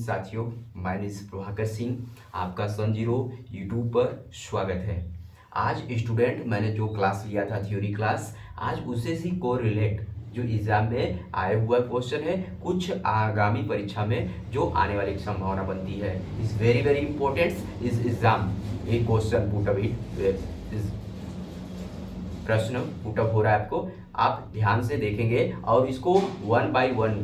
साथियों, my name is Prabhakar Singh. आपका सन zero YouTube पर स्वागत है। आज स्टूडेंट मैंने जो क्लास लिया था थ्योरी क्लास, आज उसे से को रिलेट जो एग्जाम में आया हुआ क्वेश्चन है, कुछ आगामी परीक्षा में जो आने वाली संभावना बनती है, इज वेरी वेरी इंपॉर्टेंट इस एग्जाम। एक क्वेश्चन पुट अप इज प्रश्न पुटअप हो रहा है आपको, आप ध्यान से देखेंगे और इसको 1 बाय 1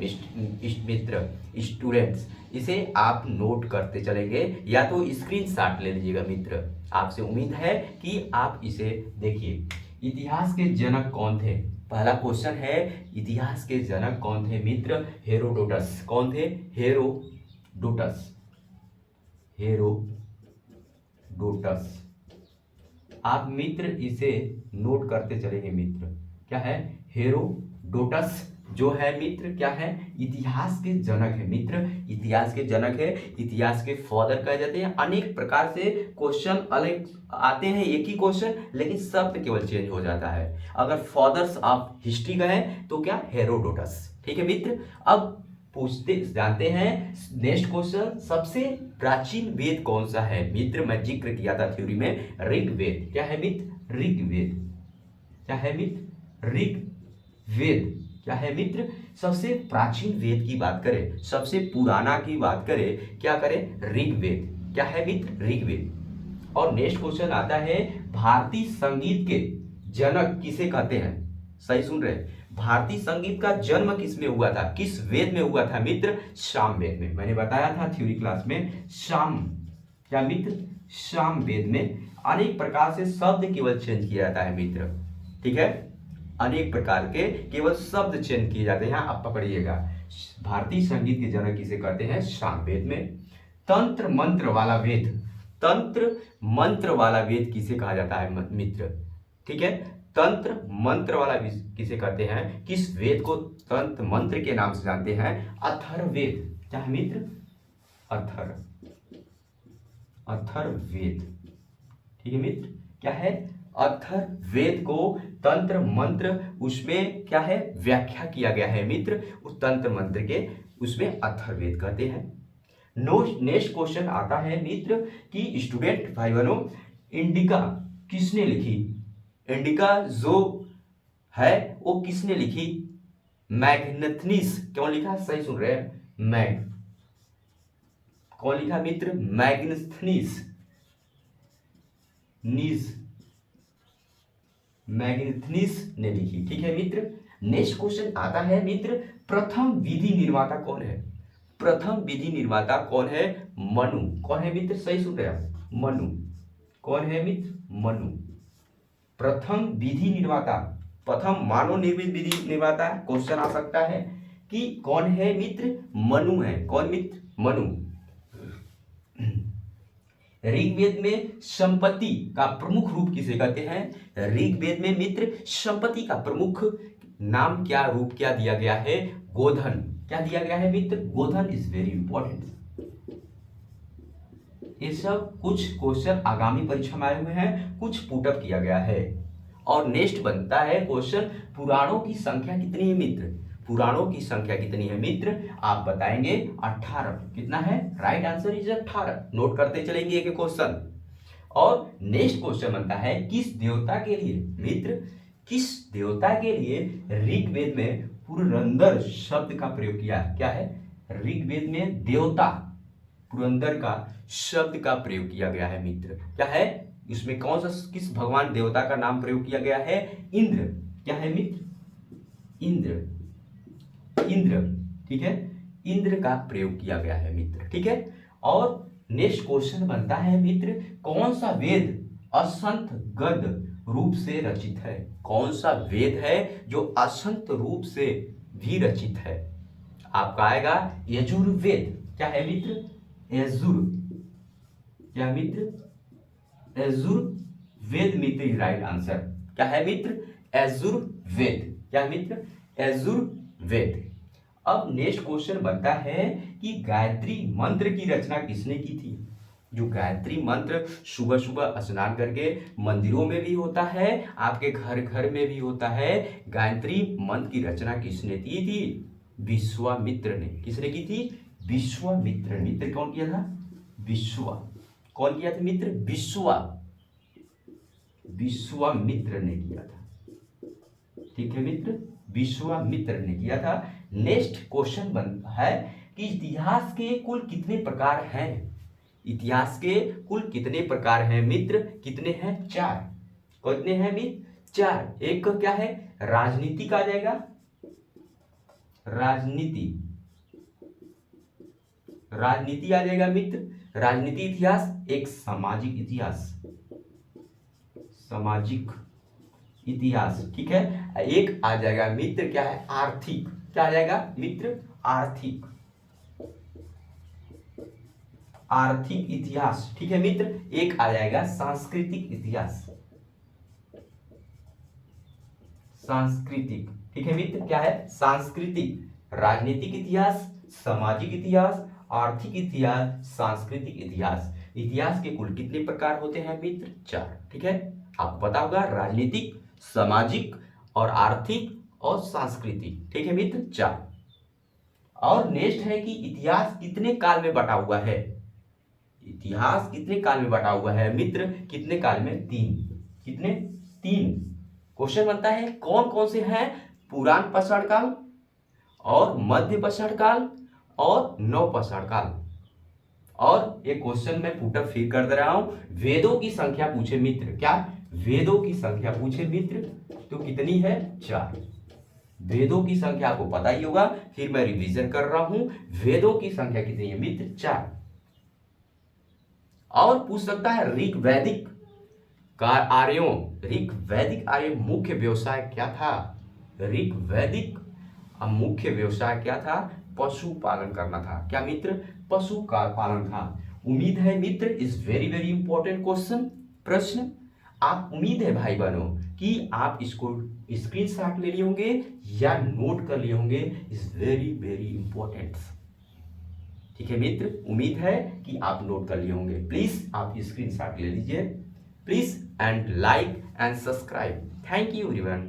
मित्र स्टूडेंट्स इसे आप नोट करते चलेंगे या तो स्क्रीनशॉट ले लीजिएगा मित्र। आपसे उम्मीद है कि आप इसे देखिए। इतिहास के जनक कौन थे? पहला क्वेश्चन है, इतिहास के जनक कौन थे मित्र? हेरोडोटस। कौन थे? हेरोडोटस। हेरोडोटस। आप मित्र इसे नोट करते चलेंगे मित्र। क्या है? हेरोडोटस जो है मित्र क्या है? इतिहास के जनक है मित्र। इतिहास के जनक है, इतिहास के फादर कहे जाते हैं। अनेक प्रकार से क्वेश्चन अलग आते हैं, एक ही क्वेश्चन लेकिन शब्द केवल चेंज हो जाता है। अगर फादर्स ऑफ हिस्ट्री कहे तो क्या? हेरोडोटस। ठीक है मित्र। अब पूछते जानते हैं नेक्स्ट क्वेश्चन, सबसे प्राचीन वेद कौन सा है मित्र? मैं जिक्र किया था थ्योरी में, ऋग्वेद। क्या है मित्र? ऋग्वेद। क्या है मित्र? ऋग्वेद। क्या है मित्र? सबसे प्राचीन वेद की बात करें, सबसे पुराना की बात करें, क्या करें? ऋग्वेद। क्या है मित्र? ऋग्वेद। और नेक्स्ट क्वेश्चन आता है, भारतीय संगीत के जनक किसे कहते हैं? सही सुन रहे हैं, भारतीय संगीत का जन्म किसमें हुआ था? किस वेद में हुआ था मित्र? साम वेद में। मैंने बताया था थ्योरी क्लास में, साम। क्या मित्र? साम वेद में। अनेक प्रकार से शब्द केवल चेंज किया जाता है मित्र। ठीक है, अनेक प्रकार के केवल शब्द चेंज किए जाते हैं। आप पकड़िएगा, भारतीय संगीत के जनक किसे कहते हैं? साम वेद में। तंत्र मंत्र वाला वेद, तंत्र मंत्र वाला वेद किसे कहा जाता है मित्र? ठीक है, तंत्र मंत्र वाला किसे कहते हैं? किस वेद को तंत्र मंत्र के नाम से जानते हैं? अथर्ववेद। क्या है मित्र? अथर्ववेद। ठीक है मित्र। क्या है? अथर्ववेद को तंत्र मंत्र उसमें क्या है? व्याख्या किया गया है मित्र। उस तंत्र मंत्र के उसमें अथर्ववेद कहते हैं। नेक्स्ट क्वेश्चन आता है मित्र कि स्टूडेंट भाई बहनों, इंडिका किसने लिखी? इंडिका जो है वो किसने लिखी? मैग्नेथनीस। कौन लिखा? सही सुन रहे हैं, कौन लिखा मित्र? मैग्नेथनीस। मैग्नेथनीस ने लिखी। ठीक है मित्र। नेक्स्ट क्वेश्चन आता है मित्र, प्रथम विधि निर्माता कौन है? प्रथम विधि निर्माता कौन है? मनु। कौन है मित्र? सही सुन रहे हैं, मनु। कौन है मित्र? मनु। प्रथम विधि निर्माता, प्रथम मानव निर्मित विधि निर्माता क्वेश्चन आ सकता है कि कौन है मित्र? मनु है। कौन मित्र? मनु। ऋग्वेद में संपत्ति का प्रमुख रूप किसे कहते हैं? ऋग्वेद में मित्र संपत्ति का प्रमुख नाम क्या, रूप क्या दिया गया है? गोधन। क्या दिया गया है मित्र? गोधन इज वेरी इंपॉर्टेंट। ये सब कुछ क्वेश्चन आगामी परीक्षा में आए हुए हैं, कुछ पुटअप किया गया है। और नेक्स्ट बनता है क्वेश्चन, पुराणों की संख्या कितनी है मित्र? पुराणों की संख्या कितनी है मित्र? आप बताएंगे 18। कितना है? Right answer is 18। नोट करते चलेंगे एक क्वेश्चन। और नेक्स्ट क्वेश्चन बनता है, किस देवता के लिए मित्र, किस देवता के लिए ऋग्वेद में पुरंदर शब्द का प्रयोग किया? क्या है? ऋग्वेद में देवता पुरंदर का शब्द का प्रयोग किया गया है मित्र। क्या है? इसमें कौन सा, किस भगवान देवता का नाम प्रयोग किया गया है? इंद्र। क्या है मित्र? इंद्र। इंद्र। ठीक है, इंद्र का प्रयोग किया गया है मित्र। ठीक है। और नेक्स्ट क्वेश्चन बनता है मित्र, कौन सा वेद असंत गद रूप से रचित है? कौन सा वेद है जो असंत रूप से भी रचित है? आपका आएगा यजुर्वेद। क्या है मित्र? यजुर। क्या मित्र? यजुर्वेद मित्र राइट आंसर। क्या है मित्र? यजुर्वेद। क्या मित्र? यजुर्वेद। अब नेक्स्ट क्वेश्चन बनता है कि गायत्री मंत्र की रचना किसने की थी? जो गायत्री मंत्र सुबह सुबह स्नान करके मंदिरों में भी होता है, आपके घर घर में भी होता है। गायत्री मंत्र की रचना किसने की थी? विश्वामित्र ने। किसने की थी? विश्वामित्र। मित्र कौन किया था? विश्वा। कौन किया था मित्र? विश्वामित्र ने किया था। ठीक है मित्र, विश्वामित्र ने किया था। नेक्स्ट क्वेश्चन बनता है कि इतिहास के कुल कितने प्रकार हैं? इतिहास के कुल कितने प्रकार हैं मित्र? कितने हैं? 4। कितने हैं मित्र? 4। एक का क्या है? राजनीतिक आ जाएगा, राजनीति आ जाएगा मित्र, राजनीति इतिहास। एक सामाजिक इतिहास, ठीक है। एक आ जाएगा मित्र क्या है? आर्थिक। क्या आ जाएगा मित्र? आर्थिक इतिहास, ठीक है मित्र। एक आ जाएगा सांस्कृतिक इतिहास, ठीक है मित्र। क्या है? सांस्कृतिक। राजनीतिक इतिहास, सामाजिक इतिहास, आर्थिक इतिहास, सांस्कृतिक इतिहास। इतिहास के कुल कितने प्रकार होते हैं मित्र? 4, ठीक है। आपको पता होगा राजनीतिक, सामाजिक और आर्थिक और सांस्कृतिक, ठीक है मित्र, 4। और नेक्स्ट है कि इतिहास कितने काल में बटा हुआ है? इतिहास कितने काल में बटा हुआ है मित्र? कितने काल में? 3। कितने? 3। क्वेश्चन बनता है कौन कौन से हैं? पुराण पाषाण काल और मध्य पाषाण काल और नव पाषाण काल। और एक क्वेश्चन मैं पुटअप फिर कर दे रहा हूं, वेदों की संख्या पूछे मित्र। क्या? वेदों की संख्या पूछे मित्र, तो कितनी है? 4। वेदों की संख्या आपको पता ही होगा, फिर मैं रिवीजन कर रहा हूं। वेदों की संख्या कितनी है मित्र? 4। और पूछ सकता है ऋग वैदिक आर्यों, ऋग वैदिक आर्य मुख्य व्यवसाय क्या था? ऋग वैदिक मुख्य व्यवसाय क्या था? पशुपालन करना था। क्या मित्र? पशु का पालन था। उम्मीद है मित्र is very very important question, प्रश्न। आप उम्मीद है भाई बहनों कि आप इसको स्क्रीनशॉट ले लिए होंगे या नोट कर लिए होंगे। इज वेरी वेरी इंपॉर्टेंट, ठीक है मित्र। उम्मीद है कि आप नोट कर लिए होंगे। प्लीज आप स्क्रीनशॉट ले लीजिए please, and like and subscribe. Thank you everyone.